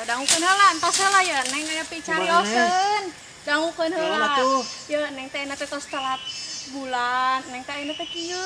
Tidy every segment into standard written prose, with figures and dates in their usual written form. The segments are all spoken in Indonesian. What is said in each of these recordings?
dangukeun heula entos heula ya Neng aya picarioseun. Dangukeun heula. Ya Neng teh na teh tos telat bulan, Neng teh ayeuna teh kieu.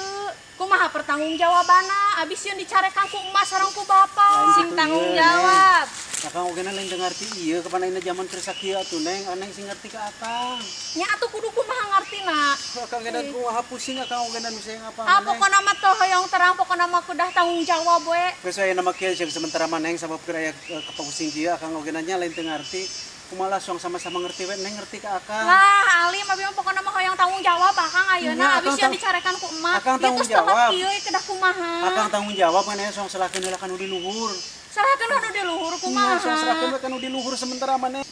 Kumaha pertanggungjawabanna? Abis yeun dicarekan ku emas sareng ku bapa. Sing tanggung jawab. Akang oge lain teu ngarti ieu kapan ayeuna zaman keur sakieu atuh Neng, aneng sing ngarti ka Akang. Nya atuh kudu kumaha ngartina. Akang gedan kumaha pusing Akang oge misalnya ngapa. Ah pokona mah teu hoyong terang, pokona mah kudah tanggung jawab we. Geus ayeuna mah kieu jeung sementara mah Neng sabab keur aya kepusing kieu Akang oge nya lain teu ngarti. Kumaha langsung sama-sama ngerti we Neng ngerti ka Akang. Lah Ali mah bieu pokona mah hoyong tanggung jawab Akang ayeuna abis yeun dicarekan ku emak. Akang tanggung jawab. Kieu kedah kumaha. Akang tanggung jawab kan aya song serahkeun heula ka nu di luhur. Serahkeun anu di luhur kumaha. Song serahkeun we ka nu di luhur sementara mah Neng.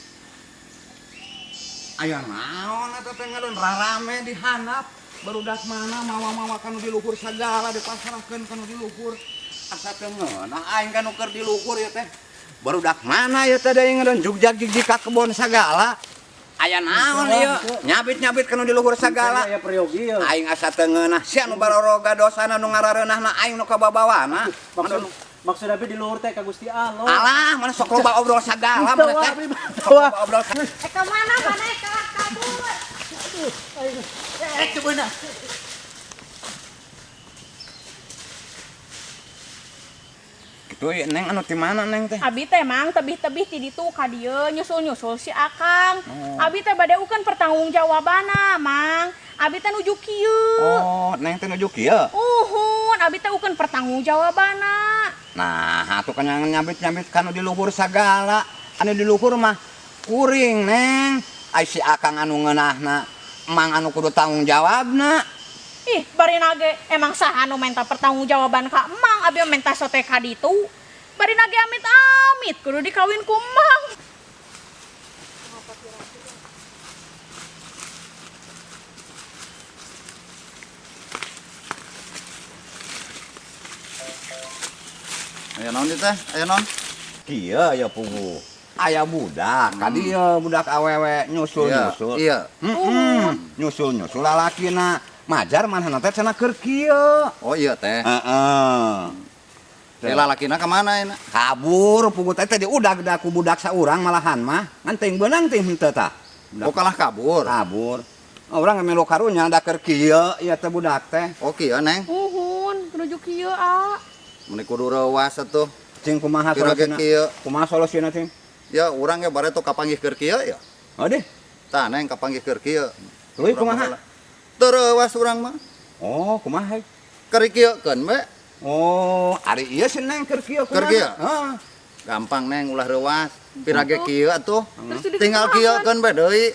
Aya naon eta teh ngadeun rarame dihandap barudak mana mawa-mawa kanu di luhur sagala dipasrahkeun kanu di luhur asa teu ngeunah aing kanu keur di luhur ieu teh barudak mana ieu teh deui ngadeun jugjag-jugjig ka kebon sagala aya naon ieu nyabit-nyabit kanu di luhur sagala Aya peryogi ieu. aing asa teu ngeunah sia nu baroroga dosana nu ngarareunahna aing nu kababawana Maksud abi di luhur teh ka Gusti Allah. alah mana sok loba obrol sagala mana teh sok loba obrol Ka mana kelak kabur. Coba nah. kitu neng anu ti mana neng teh Abi teh mang tebih-tebih ti ditu ka dieu nyusul-nyusul si Akang. Abi teh bade ukeun pertanggungjawabanna, Mang. Abi teh nuju kieu. oh neng teh nuju kieu Uhun, abi teh ukeun pertanggungjawabanna. nah atuh kan yang nyabit-nyabit kanu di luhur sagala anu di luhur mah kuring neng ai si akang anu ngeunahna emang anu kudu tanggung jawabna Ih, barina ge emang saha anu minta pertanggungjawaban ka Emang, abi minta sote ka ditu. Barina ge amit-amit kudu dikawin ku Emang. Aya naon ieu teh? Aya naon? kieu ya pugu aya budak ka dieu budak awewe nyusul-nyusul Iya. nyusul-nyusul lalakina majar manehna teh cenah keur kieu Oh iya teh. heeh Teh lalakina ka mana ayeuna? kabur pugu teh diudag da ku budak saurang malahan mah ngan teuing beunang teuing henteu tah Oh kalah kabur. kabur orang melu karunya da keur kieu ieu teh budak teh Oh kieu Neng. Uhun, menuju kieu a. Mun kudu reuwas atuh. cing kumaha Kira ge solusina kieu. kumaha solusina cing Ya urang ge bare teu kapanggih keur kieu ya. ade Tah Neng kapanggih keur kieu. tuluy kumaha Teu reuwas urang mah. oh kumaha Keur kieukeun we. oh ari ieu si neng keur kieu Keur kumaha kieu? heeh Gampang Neng ulah reuwas. Pira ge kieu atuh. Terus di Tinggal kieukeun we deui.